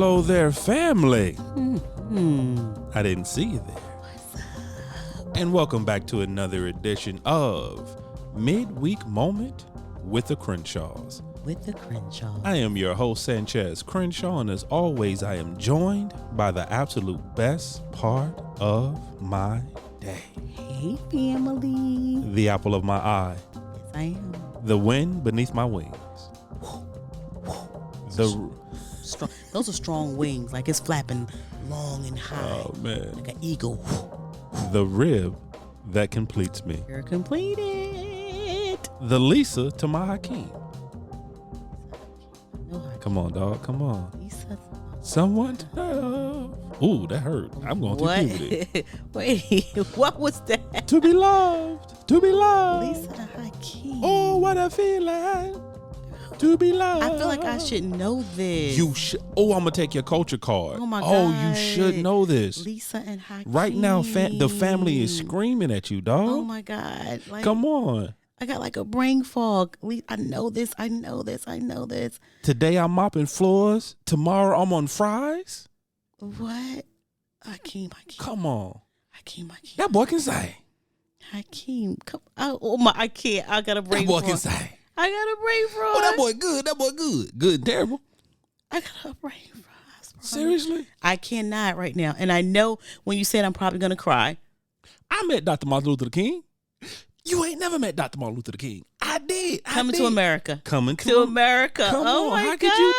Hello there, family. Mm-hmm. I didn't see you there. And welcome back to another edition of Midweek Moment with the Crenshaws. With the Crenshaw. I am your host, Sanchez Crenshaw, and as always, I am joined by the absolute best part of my day. Hey, family. The apple of my eye. Yes, I am. The wind beneath my wings. Strong. Those are strong wings, like it's flapping long and high. Oh, man. Like an eagle. The rib that completes me. You're completed. The Lisa to my Hakeem. No, Hakeem. Come on, dog. Come on. Lisa. Someone to love. Ooh, that hurt. I'm going through puberty. Wait, what was that? To be loved. To be loved. Lisa and Hakeem. Oh, what a feeling. To be loved. I feel like I should know this. You should. Oh, I'm going to take your culture card. Oh, my Oh, God. you should know this. Lisa and Hakeem. Right now, the family is screaming at you, dog. Oh, my God. Like, Come on. I got like a brain fog. I know this. Today I'm mopping floors. Tomorrow I'm on fries. What? Hakeem. Come on. Hakeem. That boy can sing. Hakeem. Come. Oh my! I can't. I got a brain That boy fog. can sing. I got a brain fog. Oh, that boy good. That boy good. Good and terrible. I got a brain fog. Seriously? I cannot right now. And I know when you said I'm probably gonna cry. I met Dr. Martin Luther King. You ain't never met Dr. Martin Luther King. I did. Coming to America. Coming To America. Come oh on. my How God. could you?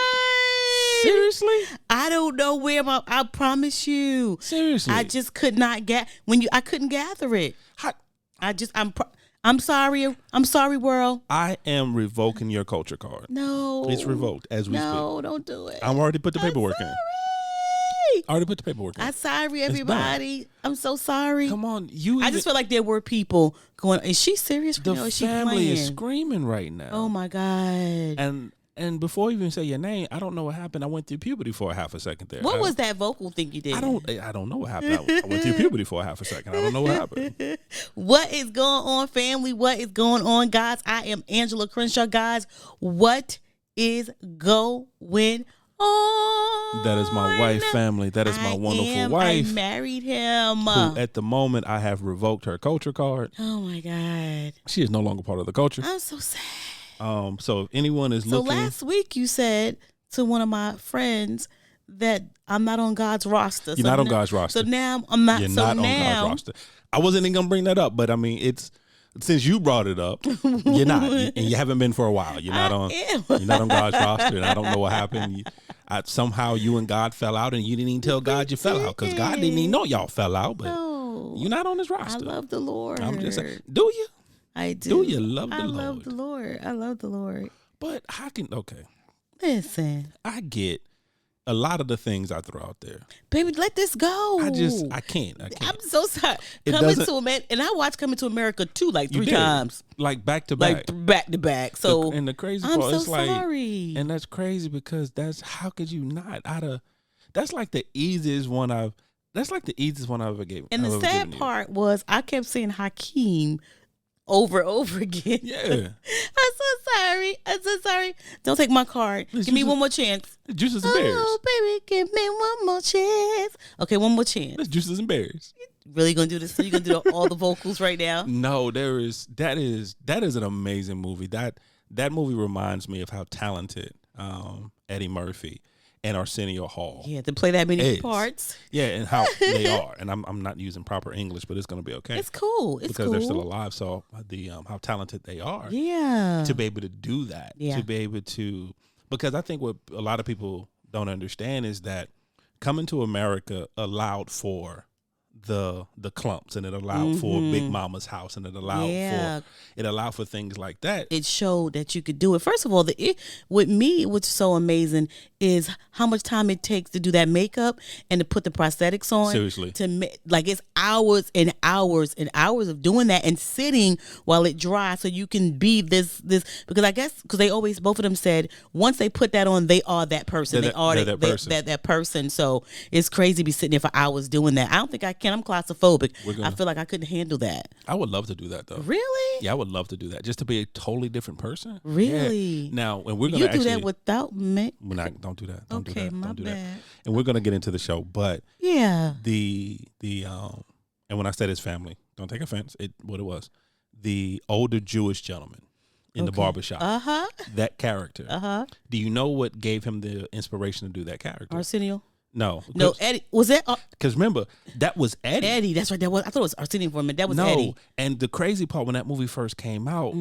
Seriously? I don't know where I promise you. Seriously? I just could not I couldn't gather it. How, I'm sorry. I'm sorry, world. I am revoking your culture card. No. It's revoked as we speak. No, don't do it. I'm already put the paperwork in. Sorry. I already put the paperwork in. I'm sorry, everybody. I'm so sorry. Come on. I just feel like there were people going, is she serious? The Is she family playing? is screaming right now. Oh, my God. And before you even say your name, I don't know what happened. I went through puberty for a half a second there. What was that vocal thing you did? I don't know what happened. I went through puberty for a half a second. I don't know what happened. What is going on, family? What is going on, guys? I am Angela Crenshaw, guys. What is going on? That is my wife, family. That is my wonderful wife. I married him. Who, at the moment, I have revoked her culture card. Oh, my God. She is no longer part of the culture. I'm so sad. So if anyone is looking, last week you said to one of my friends that I'm not on God's roster. You're not on God's roster. So now I'm not. You're so not now, on God's roster. I wasn't even gonna bring that up, but I mean, it's since you brought it up, you're not, and you haven't been for a while. You're not on. You're not on God's roster, and I don't know what happened. Somehow you and God fell out, and you didn't even tell God you fell out because God didn't even know y'all fell out. But you're not on His roster. I love the Lord. I'm just saying. Do you? I do. Do you love the Lord? I love the Lord. I love the Lord. But how can, okay. Listen. I get a lot of the things I throw out there. Baby, let this go. I can't. I'm so sorry. Coming to America, and I watched Coming to America too, like 3 times. Like back to back. Like back to back. So and the crazy I'm part so is like, sorry. and that's crazy because how could you not that's like the easiest one I've ever gave. And the sad part was I kept saying Hakeem over and over again. Yeah. I'm so sorry. Don't take my card. Give me one more chance. Juices and Bears. Oh, baby, give me one more chance. Okay, one more chance. That's Juices and Bears. Really gonna do this? So you gonna do all the vocals right now? No, that is an amazing movie. That movie reminds me of how talented Eddie Murphy and Arsenio Hall. Yeah, to play that many parts. Yeah, and how they are. And I'm not using proper English, but it's going to be okay. It's cool. Because they're still alive. So how talented they are. Yeah. To be able to do that. Yeah. To be able to, because I think what a lot of people don't understand is that Coming to America allowed for the clumps, and it allowed for Big Mama's house, and it allowed for things like that. It showed that you could do it. First of all, with me, what's so amazing is how much time it takes to do that makeup and to put the prosthetics on. Seriously, it's hours and hours and hours of doing that and sitting while it dries, so you can be this. Because I guess both of them said once they put that on, they are that person. They are that person. So it's crazy to be sitting there for hours doing that. I don't think I can. can't. I'm claustrophobic. Gonna, I feel like I couldn't handle that. I would love to do that, though. Really? Yeah, I would love to do that. Just to be a totally different person. Really? Yeah. Now, and we're going to do that without me. Don't do that. Don't do that. My don't do bad. that. And we're going to get into the show, but yeah, and when I said his family, don't take offense. What it was, the older Jewish gentleman in the barbershop. That character. Do you know what gave him the inspiration to do that character? Arsenio. No, Eddie. Was that? Because remember, that was Eddie. Eddie, that's right. That was. I thought it was Arsenio for a minute. That was Eddie. And the crazy part, when that movie first came out,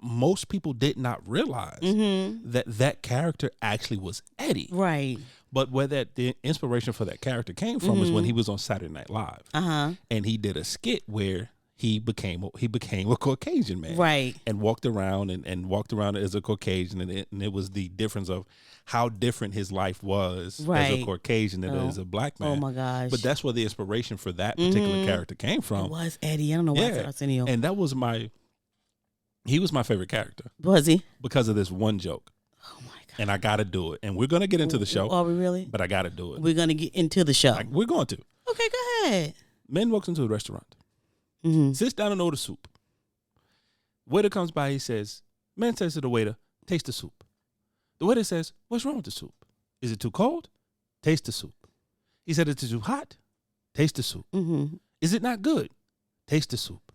most people did not realize that character actually was Eddie. Right. But where the inspiration for that character came from is when he was on Saturday Night Live, and he did a skit where he became a Caucasian man, right, and walked around as a Caucasian, and it was the difference of how different his life was as a Caucasian than as a black man. Oh my gosh! But that's where the inspiration for that particular character came from. It was Eddie. I don't know why I said Arsenio. And that was he was my favorite character. Was he? Because of this one joke. Oh my god! And I got to do it. And we're gonna get into the show. Are we really? But I got to do it. We're gonna get into the show. We're going to. Okay, go ahead. Man walks into a restaurant. Sits down and orders soup. Waiter comes by, he says, man says to the waiter, taste the soup. The waiter says, what's wrong with the soup? Is it too cold? Taste the soup. He said, is it too hot? Taste the soup. Is it not good? Taste the soup.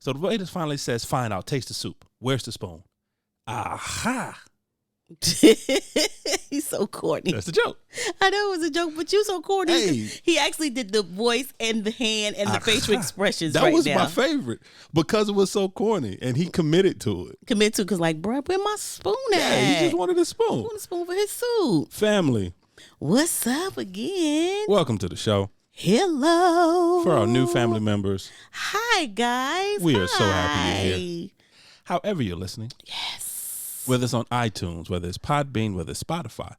So the waiter finally says, fine, I'll taste the soup. Where's the spoon? Aha. He's so corny. That's the joke. I know it was a joke, but you so corny. Hey. He actually did the voice and the hand and the facial expressions. That was my favorite because it was so corny, and he committed to it. Because like, bro, where my spoon at? Yeah, he just wanted a spoon. He wanted a spoon for his soup. Family, what's up again? Welcome to the show. Hello. For our new family members. Hi, guys. We are so happy you're here. However you're listening. Yes. Whether it's on iTunes, whether it's Podbean, whether it's Spotify,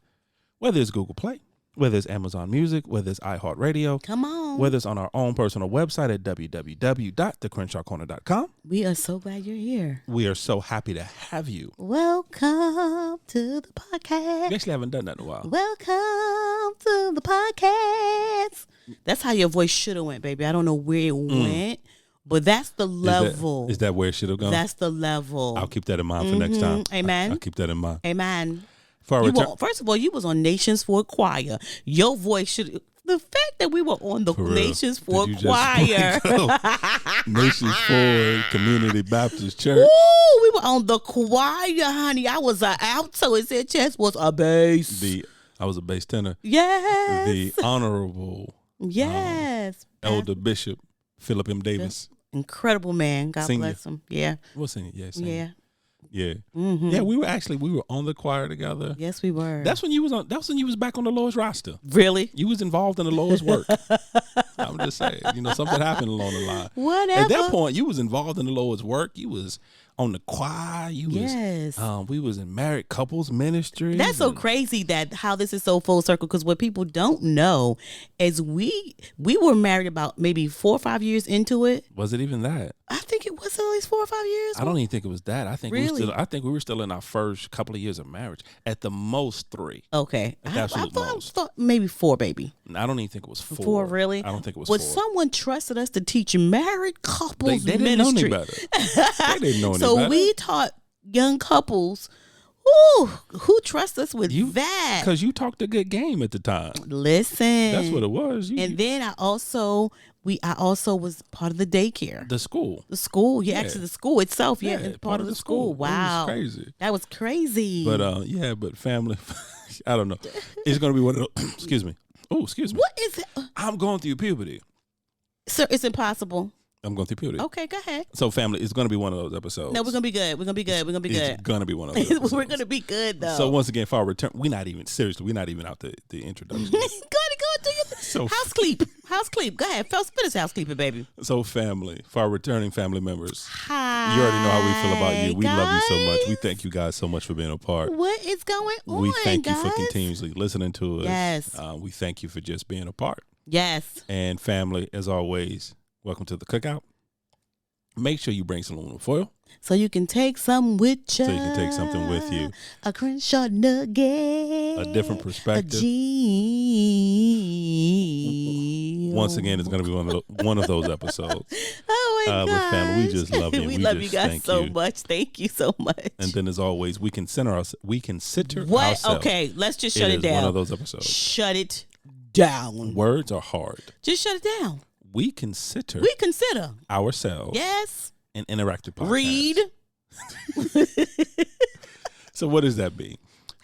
whether it's Google Play, whether it's Amazon Music, whether it's iHeartRadio. Come on. Whether it's on our own personal website at www.thecrenshawcorner.com. We are so glad you're here. We are so happy to have you. Welcome to the podcast. You actually haven't done that in a while. Welcome to the podcast. That's how your voice should have went, baby. I don't know where it went. But that's the level. Is that where it should have gone? That's the level. I'll keep that in mind for next time. Amen. I'll keep that in mind. Amen. First of all, you was on Nations for Choir. Your voice should. The fact that we were on the Nations for Choir. Nations for Community Baptist Church. Ooh, we were on the choir, honey. I was an alto. It said Chess was a bass. I was a bass tenor. Yes. The Honorable. Yes. Elder Bishop Philip M. Davis. Incredible man. God bless him. Yeah. What's in it? Yeah. Yeah. Yeah. Yeah, we were on the choir together. Yes, we were. That's when you was back on the Lord's roster. Really? You was involved in the Lord's work. I'm just saying. Something happened along the line. Whatever. At that point, you was involved in the Lord's work. You was on the choir. We was in married couples ministry. That's so crazy that how this is so full circle, because what people don't know is we were married about maybe 4 or 5 years into it. Was it even that? I think it was at least 4 or 5 years. I don't even think it was that. I think really? we were still in our first couple of years of marriage. At the most 3. Okay. I thought maybe 4, baby. I don't even think it was 4. 4, really? I don't think it was 4. Someone trusted us to teach married couples they didn't ministry. know any better. They didn't know any better. So we taught young couples who trusts us with that. Because you talked a good game at the time. Listen. That's what it was. Then I also was part of the daycare. The school. The school. Yeah, actually the school itself. Yeah, it's part of the school. Wow. It was crazy. That was crazy. But but family, I don't know. It's going to be one of those, excuse me. Oh, excuse me. What is it? I'm going through puberty. Sir, it's impossible. I'm going through puberty. Okay, go ahead. So, family, it's going to be one of those episodes. No, we're going to be good. We're going to be good. We're going to be good. It's going to be one of those episodes. We're going to be good, though. So, once again, for our return, we're not even out the introduction. Go do your house clip. House clip. Go ahead. Finish house clipping, baby. So, family, for our returning family members. Hi. You already know how we feel about you. We love you so much. We thank you guys so much for being a part. What is going on, We thank guys? you for continuously listening to us. Yes. We thank you for just being a part. Yes. And family, as always, welcome to the cookout. Make sure you bring some aluminum foil. So you can take some with you. So you can take something with you. A Crenshaw nugget. A different perspective. A G. Once again, it's going to be one of those episodes. Oh my But family, we just love you. We love you guys so much. Thank you so much. And then, as always, we consider ourselves. What? Okay, let's just shut it down. One of those episodes. Shut it down. Words are hard. Just shut it down. We consider ourselves. Yes. An interactive podcast. Read. So what does that mean?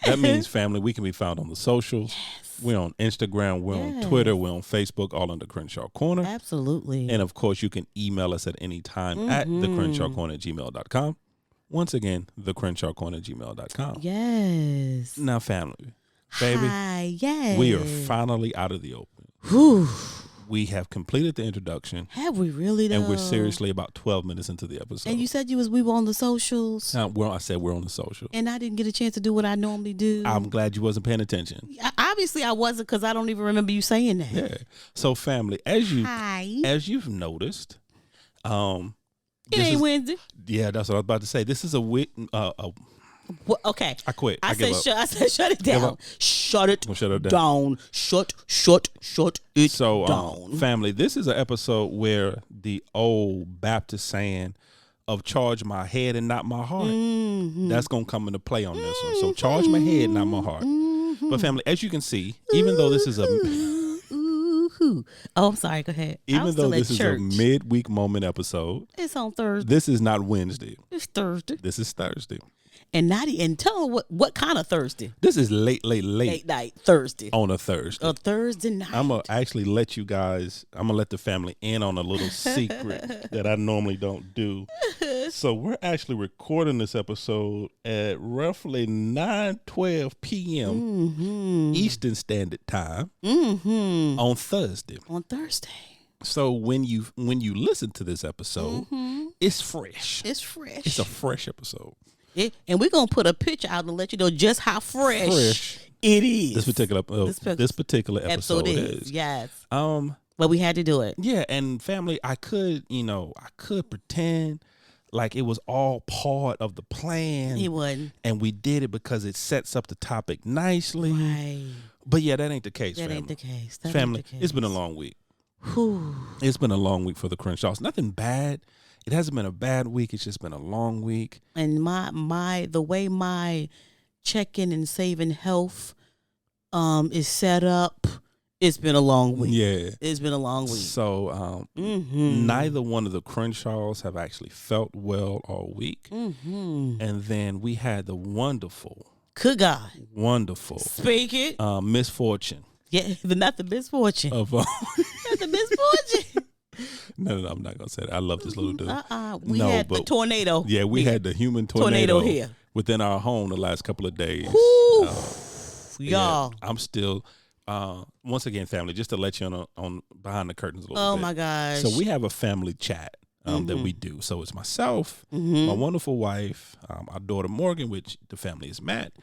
That means, family, we can be found on the socials. Yes. We're on Instagram. We're on Twitter. We're on Facebook, all under Crenshaw Corner. Absolutely. And, of course, you can email us at any time at thecrenshawcorner@gmail.com. Once again, thecrenshawcorner@gmail.com. Yes. Now, family, baby, Hi, yes. we are finally out of the open. Whew. We have completed the introduction. Have we really, though? And we're seriously about 12 minutes into the episode. And you said we were on the socials. I said we're on the socials. And I didn't get a chance to do what I normally do. I'm glad you wasn't paying attention. Obviously, I wasn't, because I don't even remember you saying that. Yeah. So, family, as you've noticed, it ain't Wednesday. Yeah, that's what I was about to say. This is a week. Well, okay. I quit. I said shut it down. Shut it down. Shut it down. Family, this is an episode where the old Baptist saying of charge my head and not my heart, that's going to come into play on this one. So charge my head, not my heart. But family, as you can see, even though this is Oh, I'm sorry. Go ahead. Even though this is a midweek moment episode, it's on Thursday. This is not Wednesday. It's Thursday. This is Thursday. And tell them what kind of Thursday. This is late night Thursday. On a Thursday. A Thursday night. I'm going to actually let the family in on a little secret that I normally don't do. So we're actually recording this episode at roughly 9:12 p.m. Eastern Standard Time on Thursday. On Thursday. So when you listen to this episode, it's fresh. It's fresh. It's a fresh episode. And we're going to put a picture out and let you know just how fresh it is. This particular episode is. Yes. But we had to do it. Yeah, and family, I could pretend like it was all part of the plan. It wasn't. And we did it because it sets up the topic nicely. Right. But yeah, that ain't the case, That family. ain't the case. Family, it's been a long week. Whew. It's been a long week for the Crenshaws. Nothing bad. It hasn't been a bad week. It's just been a long week. And the way my checking and saving health is set up, it's been a long week. Yeah. It's been a long week. So neither one of the Crenshaws have actually felt well all week. And then we had the wonderful. Good God. Wonderful. Speak it. Misfortune. Yeah, not the misfortune. Not the misfortune. No, I'm not going to say that. I love this little dude. We had the tornado. Yeah, we had the human tornado here within our home the last couple of days. Y'all. I'm still, once again, family, just to let you on behind the curtains a little bit. Oh, my gosh. So we have a family chat that we do. So it's myself, my wonderful wife, our daughter Morgan, which the family is Matt,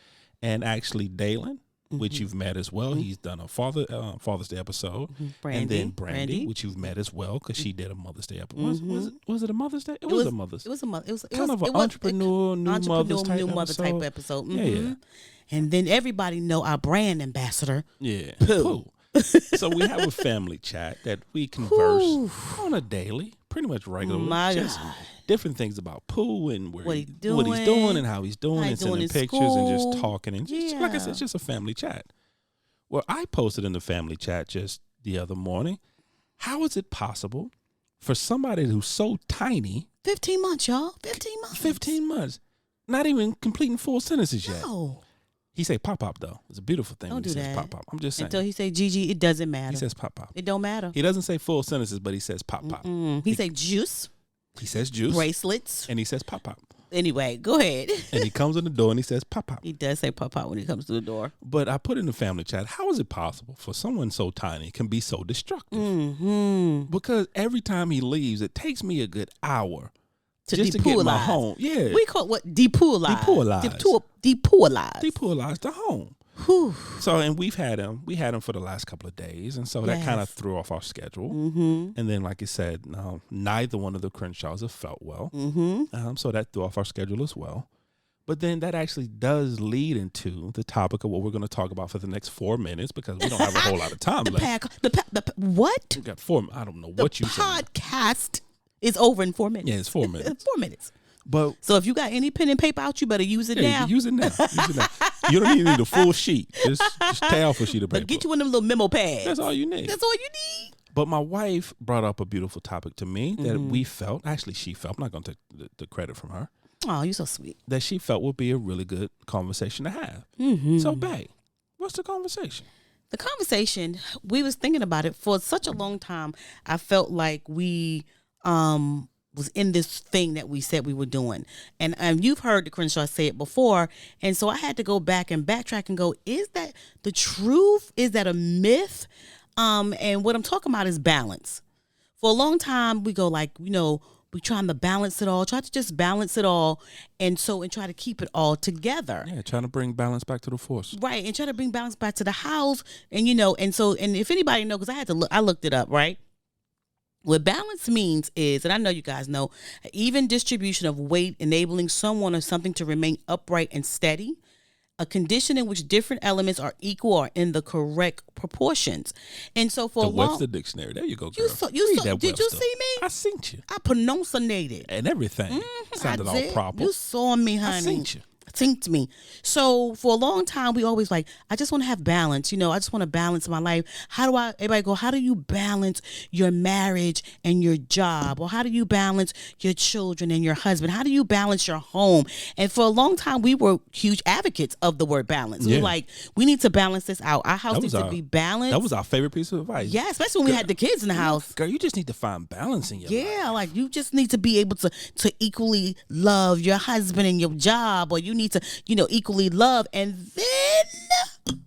and actually Dalen, which you've met as well. He's done a Father's Day episode. And then Brandy, which you've met as well, because she did a Mother's Day episode. Was it a Mother's Day? It was a Mother's. It was a mother. It was kind of an entrepreneur, new mother type episode. Yeah. And then everybody know our brand ambassador. Yeah. Pooh. So we have a family chat that we converse on a daily, pretty much regularly. Just different things about Pooh and what he's doing and how he's doing, and sending pictures and just talking and just, like I said, it's just a family chat. Well, I posted in the family chat just the other morning. How is it possible for somebody who's so tiny? 15 months, y'all. 15 months. 15 months. Not even completing full sentences yet. No. He say pop pop though. It's a beautiful thing. Don't do says that. Pop pop. I'm just saying. Until he say Gigi, it doesn't matter. He says pop pop. It don't matter. He doesn't say full sentences, but he says pop pop. He say juice. He says juice. Bracelets. And he says pop pop. Anyway, go ahead. And he comes in the door and he says pop pop. He does say pop pop when he comes to the door. But I put in the family chat, how is it possible for someone so tiny can be so destructive? Because every time he leaves, it takes me a good hour to get my home. Yeah. We call it what? Depulize. Depulize the home. Whew. So, and we had him for the last couple of days, and so that kind of threw off our schedule. And then, like I said, neither one of the Crenshaws have felt well, so that threw off our schedule as well. But then that actually does lead into the topic of what we're going to talk about for the next 4 minutes, because we don't have a whole lot of time left. What? We got 4. I don't know The what you said. podcast is over in 4 minutes. Yeah, it's 4 minutes. 4 minutes. But So if you got any pen and paper out, you better use it now. use it now. You don't even need a full sheet. Just tear off a sheet of paper. But get you one of them little memo pads. That's all you need. That's all you need. But my wife brought up a beautiful topic to me that we felt, actually she felt, I'm not going to take the credit from her, Oh, you're so sweet. that she felt would be a really good conversation to have. So, babe, what's the conversation? The conversation, we was thinking about it for such a long time. I felt like we was in this thing that we said we were doing. And you've heard the Crenshaw say it before. And so I had to go back and backtrack and go, is that the truth? Is that a myth? And what I'm talking about is balance. For a long time, we go like, we trying to balance it all, try to just balance it all. And try to keep it all together. Yeah, trying to bring balance back to the force. Right. And try to bring balance back to the house. And, and if anybody know, because I looked it up, right? What balance means is, and I know you guys know, even distribution of weight, enabling someone or something to remain upright and steady, a condition in which different elements are equal or in the correct proportions. And so for the a long... Webster Dictionary. There you go, girl. Did you see me? I seen you. I pronunciated. And everything. Sounded all proper. You saw me, honey. I seen you. Synced me. So for a long time, we always like, I just want to have balance. I just want to balance my life. Everybody go, how do you balance your marriage and your job? Or how do you balance your children and your husband? How do you balance your home? And for a long time, we were huge advocates of the word balance. We were like, we need to balance this out. Our house needs to be balanced. That was our favorite piece of advice. Yeah, especially when we had the kids in the house. Girl, you just need to find balance in your life. Yeah, like you just need to be able to equally love your husband and your job, or you need to, equally love. And then,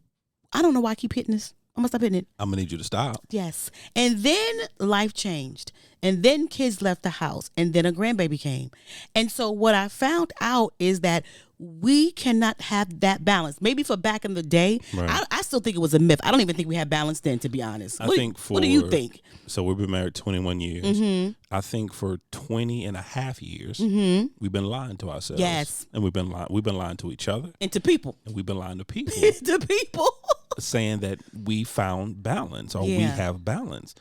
I don't know why I keep hitting this. I'm gonna stop hitting it. I'm gonna need you to stop. Yes. And then life changed. And then kids left the house. And then a grandbaby came. And so what I found out is that we cannot have that balance. Maybe for back in the day, right. I still think it was a myth. I don't even think we had balance then, to be honest. What do you think? So we've been married 21 years. Mm-hmm. I think for 20 and a half years, we've been lying to ourselves. Yes. And we've been lying to each other. And to people. And we've been lying to people. To people. Saying that we found balance or we have balance.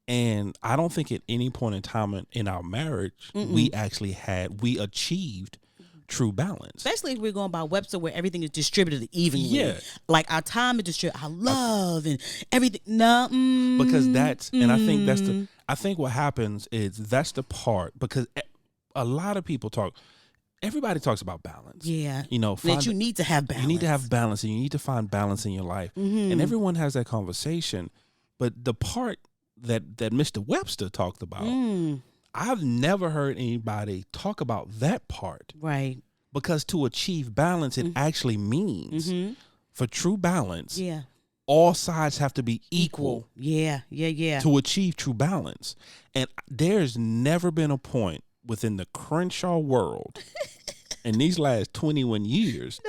And I don't think at any point in time in our marriage, we achieved true balance. Especially if we're going by Webster, where everything is distributed evenly. Yeah. Like our time is distributed, our love and everything. No. Because and I think what happens is that's the part, because a lot of people everybody talks about balance. Yeah. That you need to have balance. You need to have balance, and you need to find balance in your life. Mm-hmm. And everyone has that conversation. But the part that Mr. Webster talked about, I've never heard anybody talk about that part. Right. Because to achieve balance, it actually means for true balance, all sides have to be equal. Yeah. To achieve true balance. And there's never been a point within the Crenshaw world in these last 21 years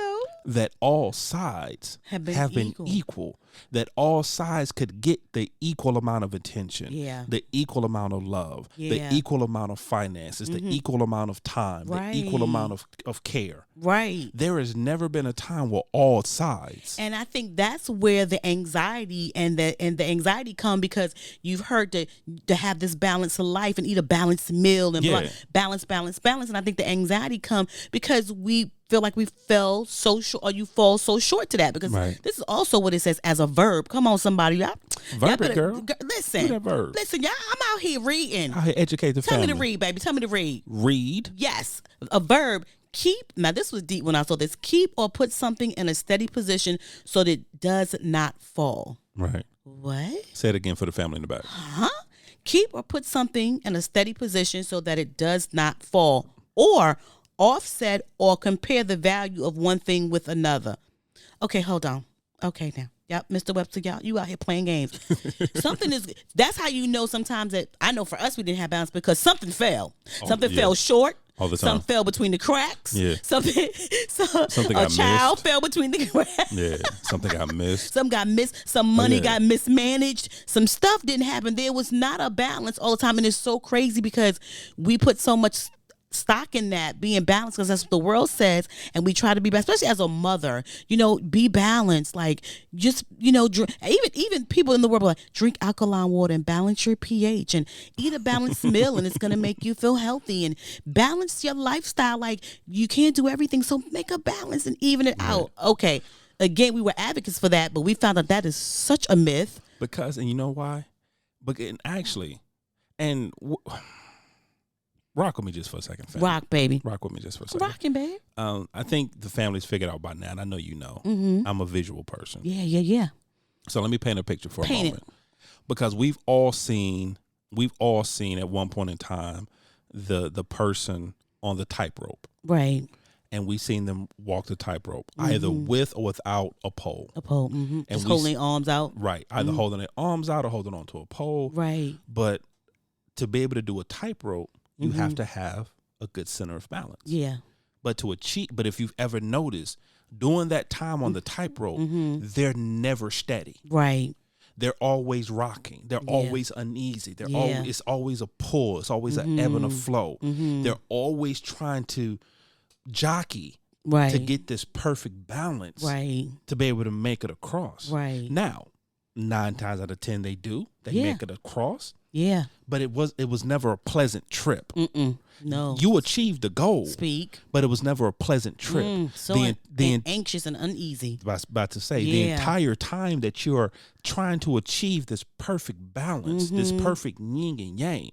that all sides have been equal. That all sides could get the equal amount of attention, the equal amount of love, the equal amount of finances, the equal amount of time, the equal amount of care. Right. There has never been a time where all sides. And I think that's where the anxiety and the anxiety come, because you've heard to have this balanced life and eat a balanced meal and balance. And I think the anxiety come because we feel like we fell so short, or you fall so short to that, because this is also what it says as a verb. Come on, somebody. Verb it, girl. Listen. Do that verb. Listen, y'all, I'm out here reading. Out here educate the family. Tell me to read, baby. Tell me to read. Read. Yes. A verb. Keep. Now, this was deep when I saw this. Keep or put something in a steady position so that it does not fall. Right. What? Say it again for the family in the back. Huh? Keep or put something in a steady position so that it does not fall. Or offset or compare the value of one thing with another. Okay, hold on. Okay, now. Yep, Mr. Webster, you out here playing games. That's how you know sometimes that, I know for us we didn't have balance because something fell. Something fell short. All the time. Something fell between the cracks. Yeah. Something got child missed. fell between the cracks. Yeah. Something got missed. Some got missed. Some money got mismanaged. Some stuff didn't happen. There was not a balance all the time. And it's so crazy because we put so much stock in that, being balanced, because that's what the world says, and we try to be balanced, especially as a mother. Be balanced. Like, just drink, even people in the world are like, drink alkaline water and balance your pH and eat a balanced meal, and it's gonna make you feel healthy, and balance your lifestyle. Like, you can't do everything, so make a balance and even it out. Okay, again, we were advocates for that, but we found out that is such a myth. Because, and you know why? Rock with me just for a second, family. Rock, baby. Rock with me just for a second. Rocking, baby. I think the family's figured out by now, and I know you know. I'm a visual person. Yeah. So let me paint a picture for a moment. Because we've all seen at one point in time the person on the tightrope. Right. And we've seen them walk the tightrope, either with or without a pole. And just holding their arms out. Right. Either holding their arms out or holding onto a pole. Right. But to be able to do a tightrope, you have to have a good center of balance. Yeah. But if you've ever noticed, during that time on the tightrope, they're never steady. Right. They're always rocking. They're always uneasy. It's always a pull. It's always an ebb and a flow. They're always trying to jockey to get this perfect balance to be able to make it across. Right. Now, 9 times out of 10 they make it across. Yeah. But it was never a pleasant trip. No. You achieved the goal. Speak. But it was never a pleasant trip. Anxious and uneasy. I was about to say, the entire time that you're trying to achieve this perfect balance, this perfect yin and yang.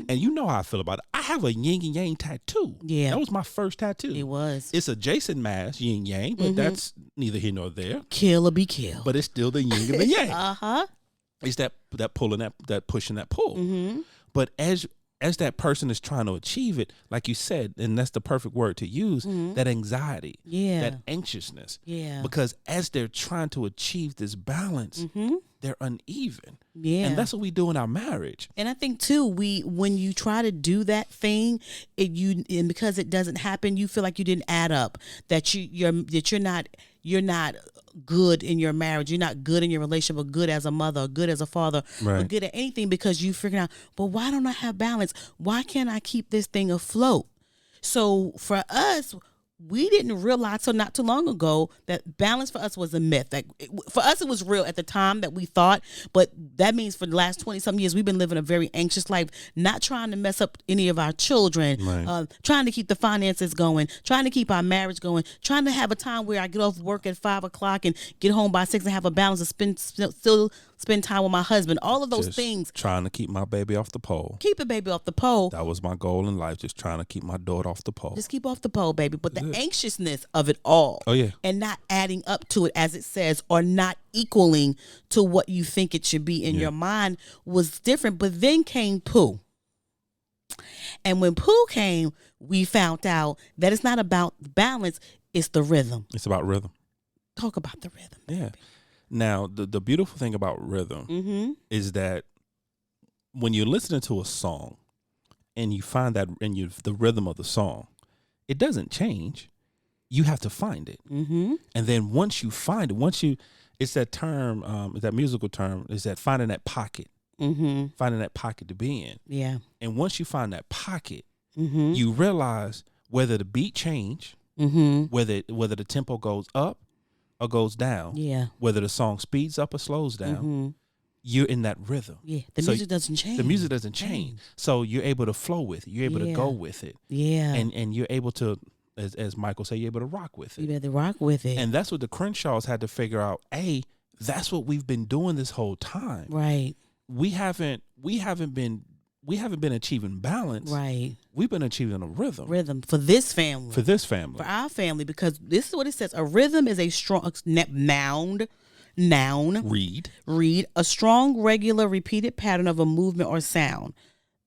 And you know how I feel about it. I have a yin and yang tattoo. Yeah. That was my first tattoo. It was. It's a Jason mask, yin yang, but that's neither here nor there. Kill or be killed. But it's still the yin and the yang. Uh-huh. It's that pulling, that pushing, that pull. But as that person is trying to achieve it, like you said, and that's the perfect word to use, that anxiety, that anxiousness. Yeah. Because as they're trying to achieve this balance, they're uneven. Yeah. And that's what we do in our marriage. And I think too, when you try to do that thing, and because it doesn't happen, you feel like you didn't add up, that you're not good in your marriage, you're not good in your relationship, or good as a mother, or good as a father, or good at anything, because you figure out, but why don't I have balance? Why can't I keep this thing afloat? So for us, we didn't realize till not too long ago that balance for us was a myth. Like, for us, it was real at the time that we thought, but that means for the last 20-something years, we've been living a very anxious life, not trying to mess up any of our children, trying to keep the finances going, trying to keep our marriage going, trying to have a time where I get off work at 5 o'clock and get home by 6 and have a balance and still spend time with my husband. All of those things. Trying to keep my baby off the pole. Keep a baby off the pole. That was my goal in life, just trying to keep my daughter off the pole. Just keep off the pole, baby. But the anxiousness of it all. Oh, yeah. And not adding up to it, as it says, or not equaling to what you think it should be in your mind was different. But then came Pooh. And when Pooh came, we found out that it's not about balance, it's the rhythm. It's about rhythm. Talk about the rhythm, baby. Yeah. Now, the beautiful thing about rhythm is that when you're listening to a song and you find that in the rhythm of the song, it doesn't change. You have to find it. And then once you find it, it's that term, that musical term, is that finding that pocket, finding that pocket to be in. Yeah. And once you find that pocket, you realize whether the beat change, whether the tempo goes up or goes down, whether the song speeds up or slows down, you're in that rhythm. Yeah, the music doesn't change. The music doesn't change. So you're able to flow with it. You're able to go with it. Yeah. And you're able to, as Michael said, you're able to rock with it. You're able to rock with it. And that's what the Crenshaws had to figure out. That's what we've been doing this whole time. Right. We haven't been achieving balance. Right. We've been achieving a rhythm. Rhythm for this family. For our family, because this is what it says. A rhythm is a strong noun. Read. A strong, regular, repeated pattern of a movement or sound.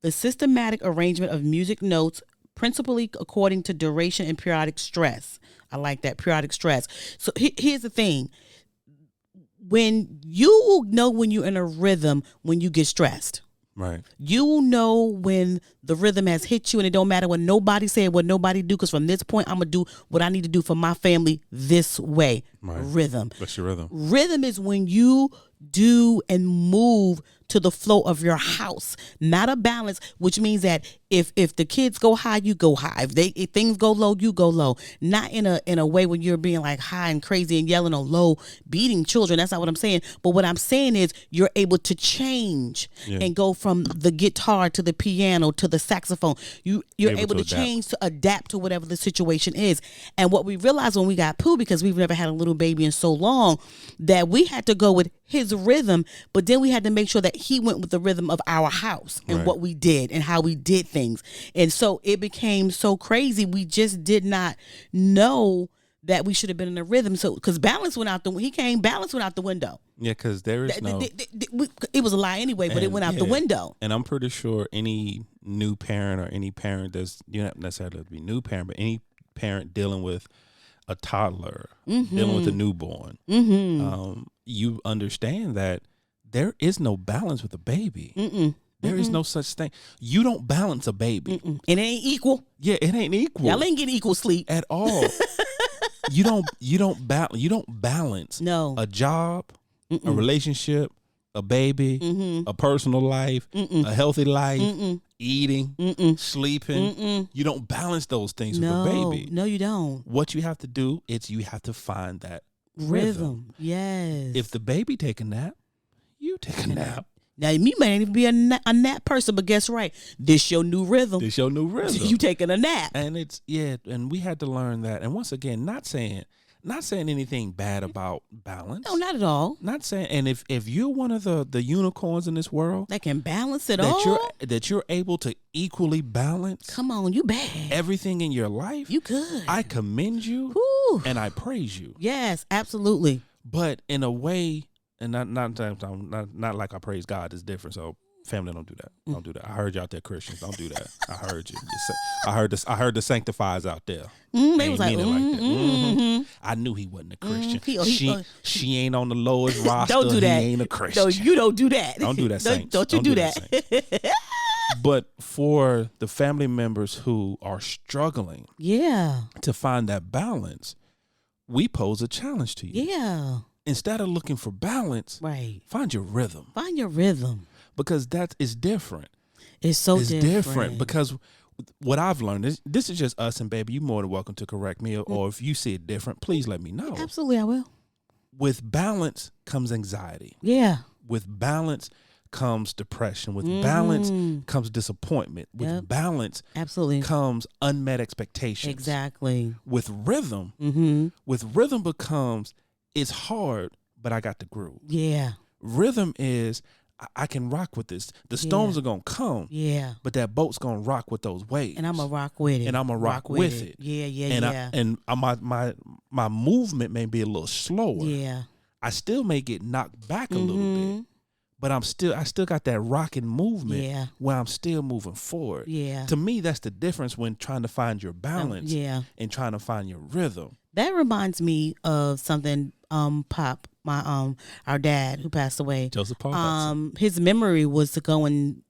The systematic arrangement of music notes, principally according to duration and periodic stress. I like that, periodic stress. So here's the thing. When you will know when you're in a rhythm when you get stressed. Right. You will know when the rhythm has hit you, and it don't matter what nobody said, what nobody do, because from this point, I'm going to do what I need to do for my family this way. Right. Rhythm. That's your rhythm. Rhythm is when you do and move to the flow of your house, not a balance, which means that if the kids go high, you go high. If things go low, you go low. Not in a way when you're being like high and crazy and yelling or low, beating children. That's not what I'm saying. But what I'm saying is you're able to change and go from the guitar to the piano to the saxophone. You're able to change to adapt to whatever the situation is. And what we realized when we got Pooh, because we've never had a little baby in so long, that we had to go with his rhythm, but then we had to make sure that he went with the rhythm of our house and what we did and how we did things. And so it became so crazy. We just did not know that we should have been in a rhythm. So, because balance went out balance went out the window. Yeah, because there is it was a lie anyway, but it went out the window. And I'm pretty sure any new parent or any parent that's, you don't necessarily have to be a new parent, but any parent dealing with a toddler, dealing with a newborn, you understand that there is no balance with a baby. There is no such thing. You don't balance a baby. It ain't equal. Yeah, it ain't equal. Y'all ain't getting equal sleep at all. You don't balance a job, a relationship, a baby, a personal life, a healthy life, eating, sleeping. You don't balance those things with a baby. No, you don't. What you have to do is you have to find that rhythm. Yes. If the baby take a nap, you take a nap. Now, you may not even be a nap person, but guess right. This your new rhythm. This your new rhythm. You taking a nap. And and we had to learn that. And once again, not saying anything bad about balance. No, not at all. Not saying, and if you're one of the unicorns in this world that can balance it all, that you're able to equally balance. Come on, you bad. Everything in your life. You good. I commend you and I praise you. Yes, absolutely. But in a way, and not like I praise God, it's different. So family, don't do that. Don't do that. I heard you out there, Christians. Don't do that. I heard you. I heard the sanctifiers out there. They was like that. I knew he wasn't a Christian. She ain't on the lowest roster. Don't do that. He ain't a Christian. No, you don't do that. Don't do that, saints. Don't you do that. But for the family members who are struggling, to find that balance, we pose a challenge to you. Yeah. Instead of looking for balance, find your rhythm. Find your rhythm. Because that is different. It's different. Because what I've learned, this is just us, and baby, you're more than welcome to correct me, or if you see it different, please let me know. Absolutely, I will. With balance comes anxiety. Yeah. With balance comes depression. With balance comes disappointment. With balance comes unmet expectations. Exactly. With rhythm, becomes, it's hard, but I got the groove. Yeah. Rhythm is, I can rock with this. The storms are going to come. Yeah. But that boat's going to rock with those waves. And I'm going to rock with it. And I'm going to rock with it. Yeah. My movement may be a little slower. Yeah. I still may get knocked back a little bit. But I still got that rocking movement where I'm still moving forward. Yeah. To me, that's the difference when trying to find your balance and trying to find your rhythm. That reminds me of something Pop, our dad who passed away. Joseph Paul. His memory was going.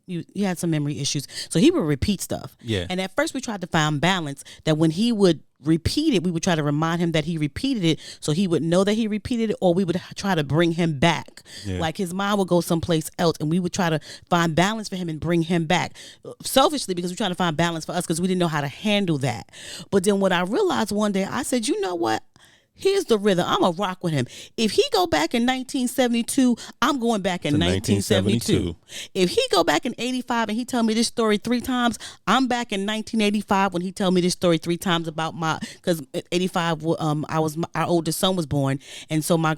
He had some memory issues, so he would repeat stuff. Yeah. And at first we tried to find balance, that when he would repeat it, we would try to remind him that he repeated it, so he would know that he repeated it, or we would try to bring him back. Yeah. Like his mind would go someplace else, and we would try to find balance for him and bring him back. Selfishly, because we're trying to find balance for us, because we didn't know how to handle that. But then what I realized one day, I said, you know what? Here's the rhythm. I'm going to rock with him. If he go back in 1972, I'm going back in 1972. If he go back in 85 and he tell me this story 3 times, I'm back in 1985 when he tell me this story 3 times about because 85, our oldest son was born. And so my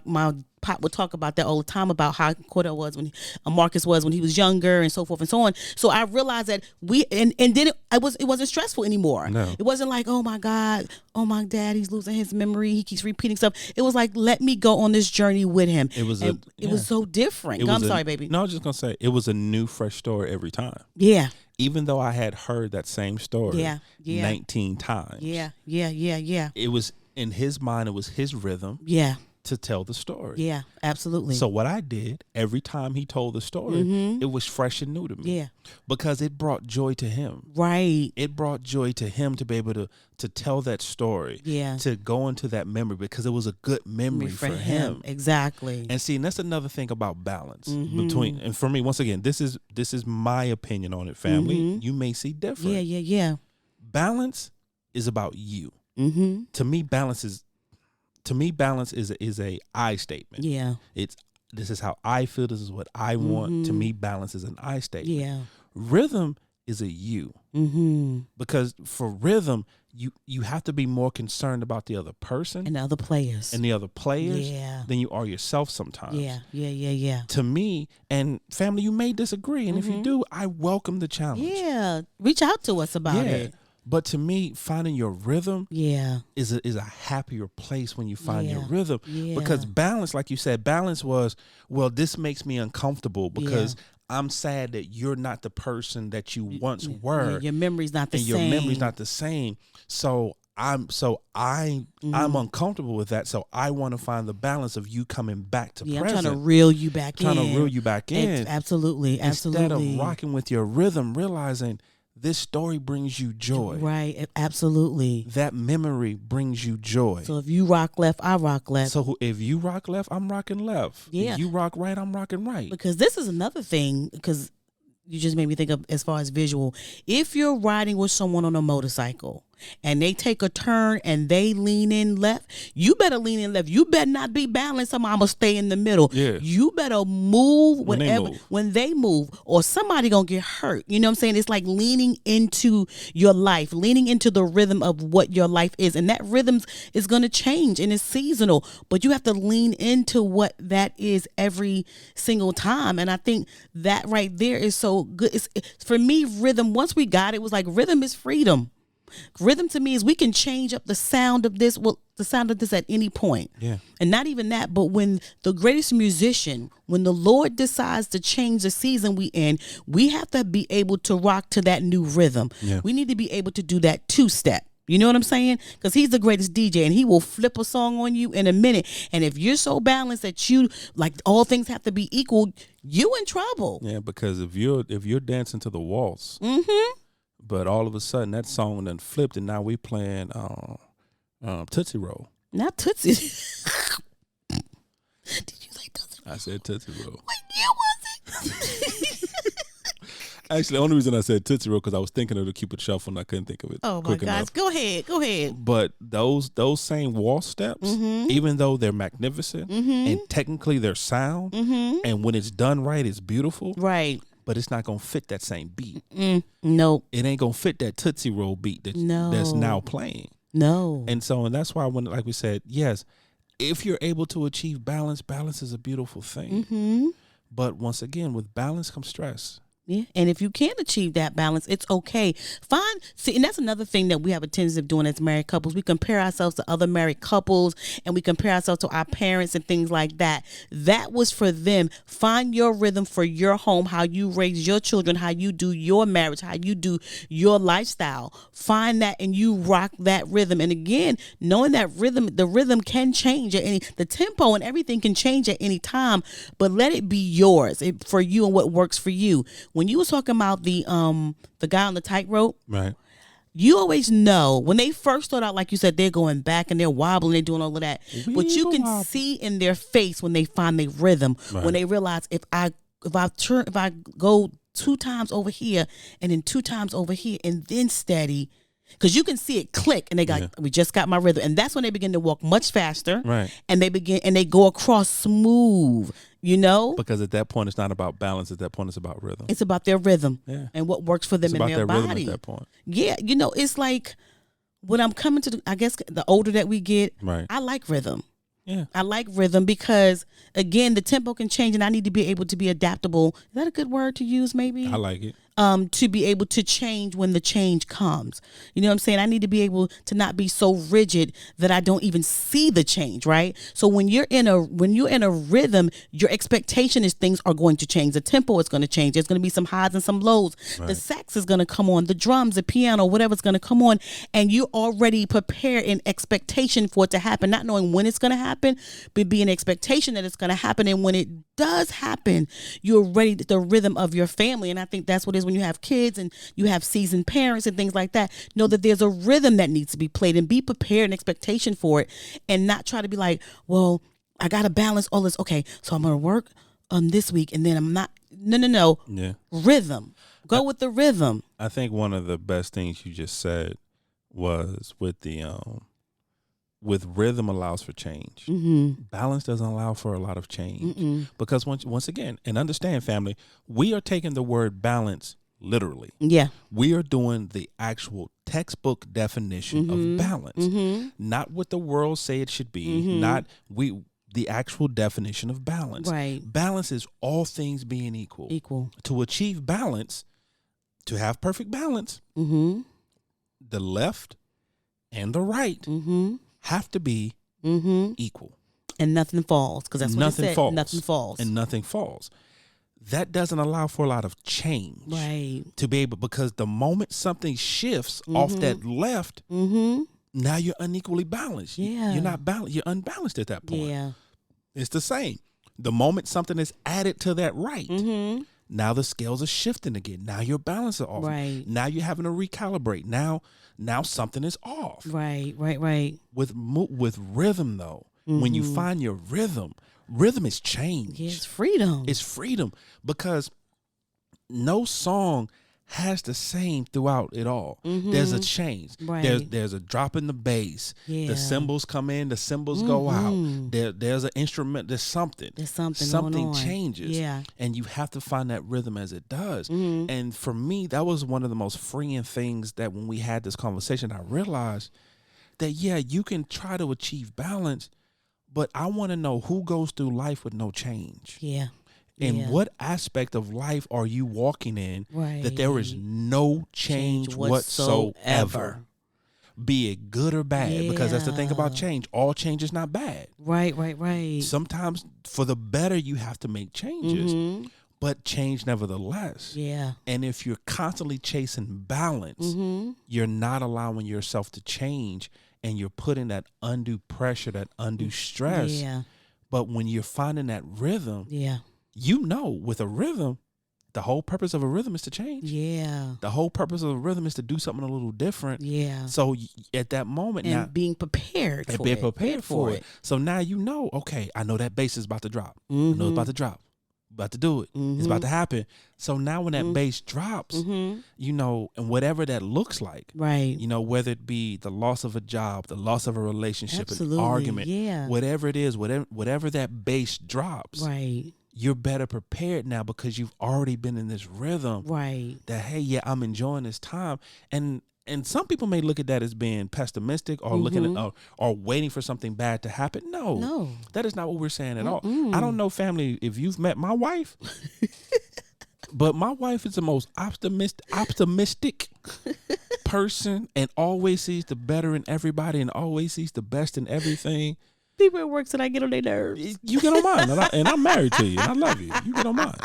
Pop would talk about that all the time, about how Cordell was when Marcus was when he was younger, and so forth and so on. So I realized that and then it wasn't stressful anymore. No. It wasn't like, oh my God, oh my dad, he's losing his memory, he keeps repeating stuff. It was like, let me go on this journey with him. It was so different. I'm sorry, baby. No, I was just gonna say it was a new, fresh story every time. Yeah. Even though I had heard that same story 19 times. Yeah. It was in his mind, it was his rhythm. Yeah. to tell the story. Yeah, absolutely. So what I did, every time he told the story, it was fresh and new to me. Yeah. Because it brought joy to him. Right. It brought joy to him to be able to tell that story. Yeah. To go into that memory because it was a good memory for him. Exactly. And see, and that's another thing about balance between, and for me, once again, this is my opinion on it, family. You may see different. Yeah. Balance is about you. To me, balance is a I statement. Yeah. This is how I feel. This is what I want. To me, balance is an I statement. Yeah. Rhythm is a you. Because for rhythm, you have to be more concerned about the other person and the other players than you are yourself sometimes. Yeah. To me, and family, you may disagree, and if you do, I welcome the challenge. Yeah, reach out to us about it. But to me, finding your rhythm is a happier place when you find your rhythm. Because balance, like you said, balance was, well, this makes me uncomfortable because I'm sad that you're not the person that you once were. Your memory's not the same. Your memory's not the same. So I'm uncomfortable with that. So I want to find the balance of you coming back to present. I'm trying to reel you back in. Absolutely. Instead of rocking with your rhythm, realizing this story brings you joy. Right, absolutely. That memory brings you joy. So if you rock left, I rock left. So if you rock left, I'm rocking left. Yeah. If you rock right, I'm rocking right. Because this is another thing, because you just made me think of as far as visual. If you're riding with someone on a motorcycle and they take a turn and they lean in left, you better lean in left. You better not be balanced. I'm gonna stay in the middle. Yeah. You better move when they move, or somebody gonna get hurt. You know what I'm saying? It's like leaning into your life, leaning into the rhythm of what your life is, and that rhythm is gonna change and it's seasonal. But you have to lean into what that is every single time. And I think that right there is so good. It's for me, rhythm. Once we got it, was like rhythm is freedom. Rhythm to me is we can change up the sound of this, at any point. Yeah. And not even that, but when the greatest musician, when the Lord decides to change the season we in, we have to be able to rock to that new rhythm. Yeah. We need to be able to do that two-step. You know what I'm saying? Because he's the greatest DJ and he will flip a song on you in a minute. And if you're so balanced that you, like, all things have to be equal, you in trouble. Yeah, because if you're dancing to the waltz, but all of a sudden that song then flipped and now we playing Tootsie Roll. Not Tootsie. Did you say Tootsie Roll? I said Tootsie Roll. What year was it? Actually, the only reason I said Tootsie Roll because I was thinking of the Cupid Shuffle and I couldn't think of it. Oh my gosh! Enough. Go ahead. But those same waltz steps, even though they're magnificent and technically they're sound, and when it's done right, it's beautiful. Right. But it's not gonna fit that same beat. Nope. It ain't gonna fit that Tootsie Roll beat that's now playing. No. And that's why when, like we said, yes, if you're able to achieve balance is a beautiful thing. But once again, with balance comes stress. Yeah, and if you can't achieve that balance, it's okay. See, and that's another thing that we have a tendency of doing as married couples. We compare ourselves to other married couples, and we compare ourselves to our parents and things like that. That was for them. Find your rhythm for your home, how you raise your children, how you do your marriage, how you do your lifestyle. Find that and you rock that rhythm. And again, knowing that the rhythm can change at the tempo and everything can change at any time, but let it be yours for you and what works for you. When you was talking about the guy on the tightrope, right? You always know when they first start out, like you said, they're going back and they're wobbling, they're doing all of that. But you can see in their face when they find their rhythm, when they realize if I go 2 times over here and then 2 times over here and then steady. Because you can see it click and they got, we just got my rhythm. And that's when they begin to walk much faster. Right. And they go across smooth, you know? Because at that point, it's not about balance. At that point, it's about rhythm. It's about their rhythm and what works for them in their body. Rhythm at that point. Yeah. You know, it's like when I'm coming to, I guess, the older that we get, I like rhythm. Yeah. I like rhythm because, again, the tempo can change and I need to be able to be adaptable. Is that a good word to use, maybe? I like it. to be able to change when the change comes. You know what I'm saying? I need to be able to not be so rigid that I don't even see the change, right? So when you're in a rhythm, your expectation is things are going to change. The tempo is going to change. There's going to be some highs and some lows. Right. The sax is going to come on, the drums, the piano, whatever's going to come on, and you're already prepared in expectation for it to happen, not knowing when it's going to happen, but be an expectation that it's going to happen. And when it does happen, you're ready to the rhythm of your family. And I think that's what it is when you have kids and you have seasoned parents and things like that. Know that there's a rhythm that needs to be played and be prepared and expectation for it, and not try to be like, well, I got to balance all this. Okay, so I'm going to work on this week and then I'm not. No. Yeah. Rhythm. Go with the rhythm. I think one of the best things you just said was with the with rhythm allows for change. Mm-hmm. Balance doesn't allow for a lot of change. Because once again, and understand, family, we are taking the word balance literally. Yeah. We are doing the actual textbook definition of balance, not what the world say it should be, not the actual definition of balance. Right. Balance is all things being equal. To achieve balance, to have perfect balance, the left and the right have to be equal. And nothing falls, because that's what nothing it said. falls. Nothing falls. And nothing falls. That doesn't allow for a lot of change. Right. To be able, because the moment something shifts off that left, now you're unequally balanced. Yeah. You're not balanced. You're unbalanced at that point. Yeah. It's the same. The moment something is added to that right, now the scales are shifting again. Now your balance is off. Right. Now you're having to recalibrate. Now something is off. Right. With rhythm though, when you find your rhythm is change. Yeah, it's freedom. It's freedom, because no song has the same throughout it all. There's a change. Right. There's a drop in the bass. Yeah. The cymbals come in, the cymbals go out. There's an instrument. There's something going on. changes. Yeah. And you have to find that rhythm as it does. And for me, that was one of the most freeing things that when we had this conversation, I realized that, yeah, you can try to achieve balance, but I want to know who goes through life with no change. Yeah. And what aspect of life are you walking in that there is no change whatsoever? Be it good or bad, because that's the thing about change. All change is not bad. Right. Sometimes for the better you have to make changes, but change nevertheless. Yeah. And if you're constantly chasing balance, you're not allowing yourself to change, and you're putting that undue pressure, that undue stress. Yeah. But when you're finding that rhythm, with a rhythm, the whole purpose of a rhythm is to change. Yeah. The whole purpose of a rhythm is to do something a little different. Yeah. So at that moment and now, being prepared for it. Being prepared for it. So now okay, I know that bass is about to drop. I know it's about to drop. About to do it. It's about to happen. So now when that bass drops, and whatever that looks like, right? Whether it be the loss of a job, the loss of a relationship, absolutely, an argument, whatever it is, whatever that bass drops, right? You're better prepared now because you've already been in this rhythm, right? That hey, yeah, I'm enjoying this time, and some people may look at that as being pessimistic or looking at or waiting for something bad to happen. No, that is not what we're saying at all. I don't know, family, if you've met my wife, but my wife is the most optimistic person, and always sees the better in everybody, and always sees the best in everything. People at work said I get on their nerves. You get on mine, and I'm married to you, and I love you. You get on mine.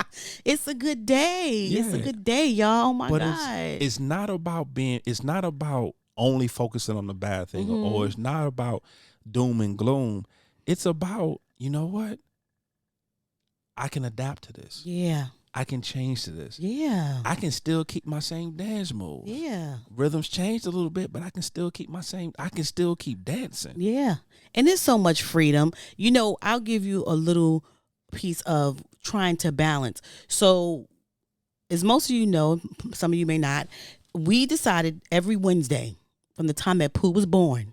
It's a good day. Yeah. It's a good day, y'all. Oh my God. It's not about only focusing on the bad thing, or it's not about doom and gloom. It's about, you know what? I can adapt to this. Yeah. I can change to this. Yeah. I can still keep my same dance moves. Yeah. Rhythms changed a little bit, but I can still keep I can still keep dancing. Yeah. And there's so much freedom. I'll give you a little piece of trying to balance. So as most of you know, some of you may not, we decided every Wednesday from the time that Pooh was born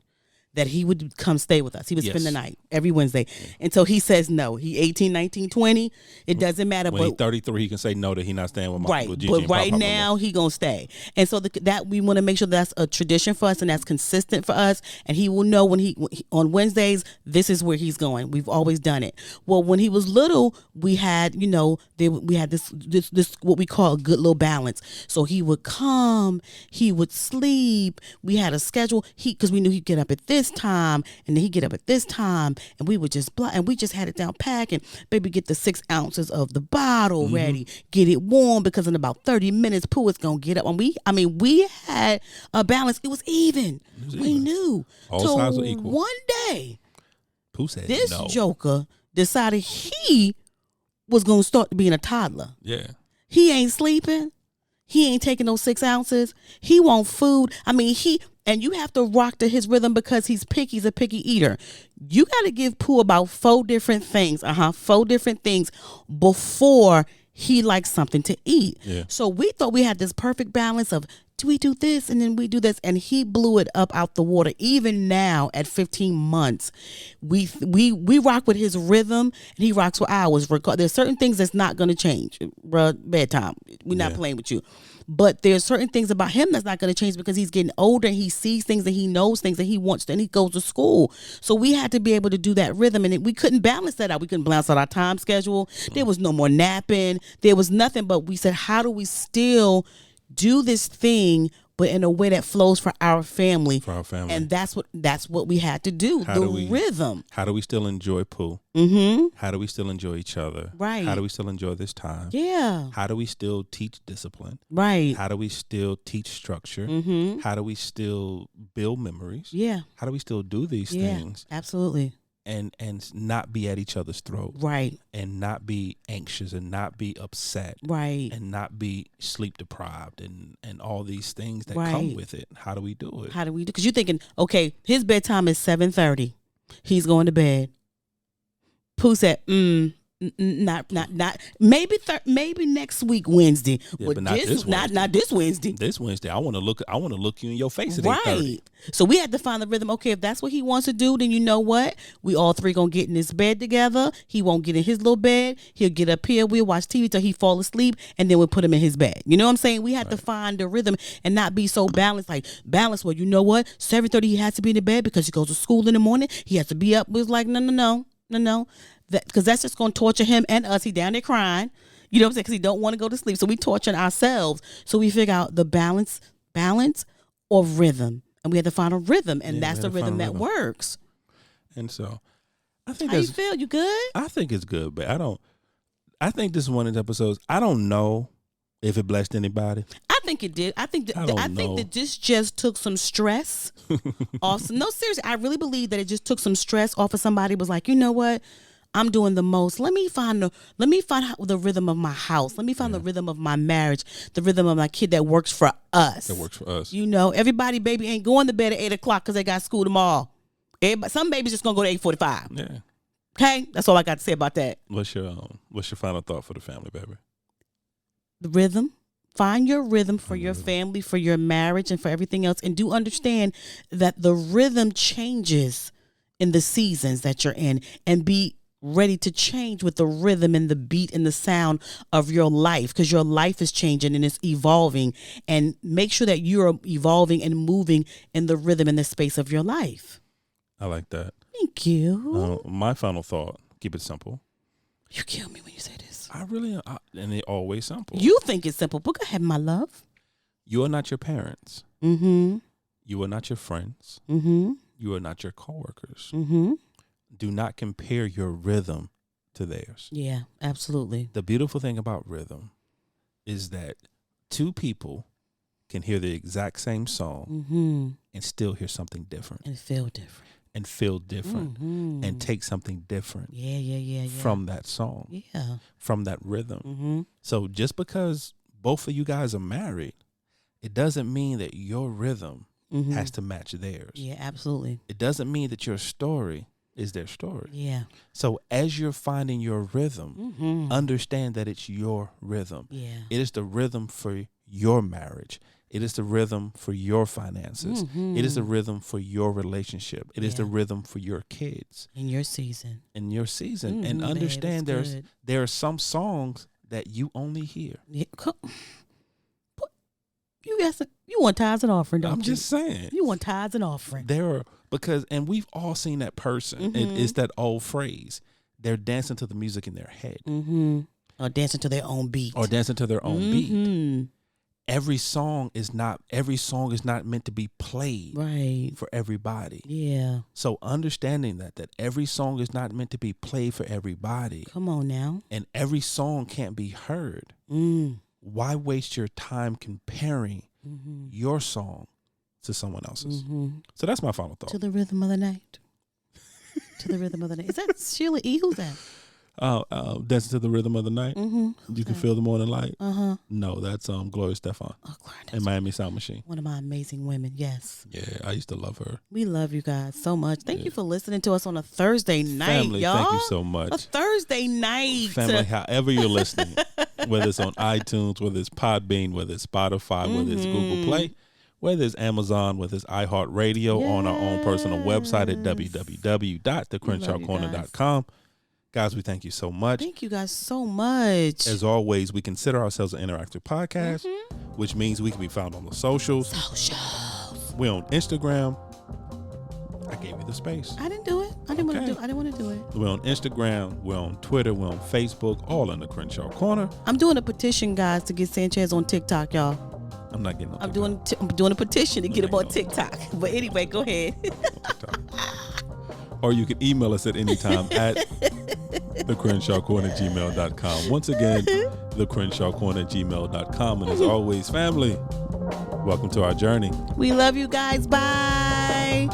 that he would come stay with us. He would spend the Yes. night every Wednesday. Until he says no. He 18, 19, 20. It doesn't matter. When he's 33, he can say no that he's not staying with my Right, with Gigi but and Pop right Pop no more. now he gonna stay, and so that we want to make sure that's a tradition for us and that's consistent for us. And he will know when he on Wednesdays this is where he's going. We've always done it. Well, when he was little, we had we had this what we call a good little balance. So he would come, he would sleep. We had a schedule. Because we knew he'd get up at this time, and then he'd get up at this time, and we would just and we just had it down pack. And baby, get the 6 ounces of the bottle ready, get it warm, because in about 30 minutes, Pooh is gonna get up. And we had a balance. It was even. We knew. All sides are equal. One day, Pooh said this no. joker decided he was gonna start being a toddler. Yeah. He ain't sleeping. He ain't taking those 6 ounces. He want food. And you have to rock to his rhythm because he's picky. He's a picky eater. You got to give Pooh about 4 different things. 4 different things before he likes something to eat. Yeah. So we thought we had this perfect balance of, do we do this and then we do this, and he blew it up out the water. Even now at 15 months, we rock with his rhythm and he rocks with ours. There's certain things that's not going to change. Bruh, bedtime. We're not playing with you. But there's certain things about him that's not going to change because he's getting older and he sees things and he knows things and he wants to, and he goes to school. So we had to be able to do that rhythm, and we couldn't balance that out. We couldn't balance out our time schedule. There was no more napping. There was nothing, but we said, how do we still do this thing, but in a way that flows for our family? For our family. And that's what we had to do. Rhythm. How do we still enjoy Pooh? Mm-hmm. How do we still enjoy each other? Right. How do we still enjoy this time? Yeah. How do we still teach discipline? Right. How do we still teach structure? Mm-hmm. How do we still build memories? Yeah. How do we still do these things Absolutely. and not be at each other's throat? Right. And not be anxious and not be upset. Right. And not be sleep deprived and all these things that Right. come with it. How do we do it? How do we do? Because you're thinking, okay, his bedtime is 7:30. He's going to bed. Pooh said, not maybe next week Wednesday, Yeah, but not this Wednesday. not this Wednesday. This Wednesday, I want to look you in your face at 8:30. Right. So we had to find the rhythm. Okay, if that's what he wants to do, then you know what? We all 3 gonna get in this bed together. He won't get in his little bed. He'll get up here. We'll watch TV till he fall asleep, and then we'll put him in his bed. You know what I'm saying? We had to find the rhythm and not be so balanced. Like balanced. Well, you know what? 7:30 he has to be in the bed because he goes to school in the morning. He has to be up. It was like no. Because that's just gonna torture him and us. He down there crying. You know what I'm saying? Because he don't want to go to sleep. So we torturing ourselves. So we figure out the balance or rhythm. And we had to find a rhythm, and that's the rhythm that works. And so, I think how you feel? You good? I think it's good, but I think this is one of the episodes. I don't know if it blessed anybody. I think it did. I think that this just took some stress off. No, seriously, I really believe that it just took some stress off of somebody. Was like, you know what? I'm doing the most. Let me find the rhythm of my house. Let me find the rhythm of my marriage, the rhythm of my kid that works for us. That works for us. You know, everybody, baby, ain't going to bed at 8:00 because they got school tomorrow. Some babies just gonna go to 8:45. Yeah. Okay, that's all I got to say about that. What's your final thought for the family, baby? The rhythm. Find your rhythm for your family, for your marriage, and for everything else. And do understand that the rhythm changes in the seasons that you're in, and be ready to change with the rhythm and the beat and the sound of your life, because your life is changing and it's evolving. And make sure that you're evolving and moving in the rhythm and the space of your life. I like that. Thank you. My final thought, keep it simple. You kill me when you say this. And it always simple. You think it's simple, but go ahead, my love. You are not your parents. Mm-hmm. You are not your friends. Mm-hmm. You are not your coworkers. Mm-hmm. Do not compare your rhythm to theirs. Yeah, absolutely. The beautiful thing about rhythm is that 2 people can hear the exact same song and still hear something different. And feel different. And feel different. And take something different. Yeah. From that song. Yeah. From that rhythm. Mm-hmm. So just because both of you guys are married, it doesn't mean that your rhythm has to match theirs. Yeah, absolutely. It doesn't mean that your story is their story. Yeah. So as you're finding your rhythm, understand that it's your rhythm. Yeah. It is the rhythm for your marriage. It is the rhythm for your finances. It is the rhythm for your relationship. It is the rhythm for your kids. In your season. And understand there are some songs that you only hear. Yeah. You want tithes and offering, don't you? I'm just saying. You want tithes and offering. And we've all seen that person. It's that old phrase. They're dancing to the music in their head. Or dancing to their own beat. Beat. Every song is not meant to be played for everybody. Yeah. So understanding that every song is not meant to be played for everybody. Come on now. And every song can't be heard. Why waste your time comparing your song to someone else's? So that's my final thought. To the rhythm of the night. To the rhythm of the night. Is that Sheila E? Who's that? Dancing to the Rhythm of the Night. You can feel the morning light. No, that's Gloria Stefan. Oh, Gloria and Miami Sound Machine. One of my amazing women. Yes. Yeah, I used to love her. We love you guys so much. Thank you for listening to us on a Thursday night, Family, y'all. thank you so much. A Thursday night. Family, however you're listening, whether it's on iTunes, whether it's Podbean, whether it's Spotify, whether it's Google Play, whether it's Amazon, whether it's iHeartRadio, on our own personal website at www.thecrenshawcorner.com. Guys, we thank you so much. Thank you guys so much. As always, we consider ourselves an interactive podcast, which means we can be found on the socials. We're on Instagram. I gave you the space. I didn't do it. I didn't want to do it. We're on Instagram. We're on Twitter. We're on Facebook. All in the Crenshaw Corner. I'm doing a petition, guys, to get Sanchez on TikTok, y'all. I'm not getting on TikTok. I'm doing a petition to get him on TikTok. But anyway, go ahead. Or you can email us at any time at thecrenshawcorner@gmail.com. Once again, thecrenshawcorner@gmail.com. And as always, family, welcome to our journey. We love you guys. Bye.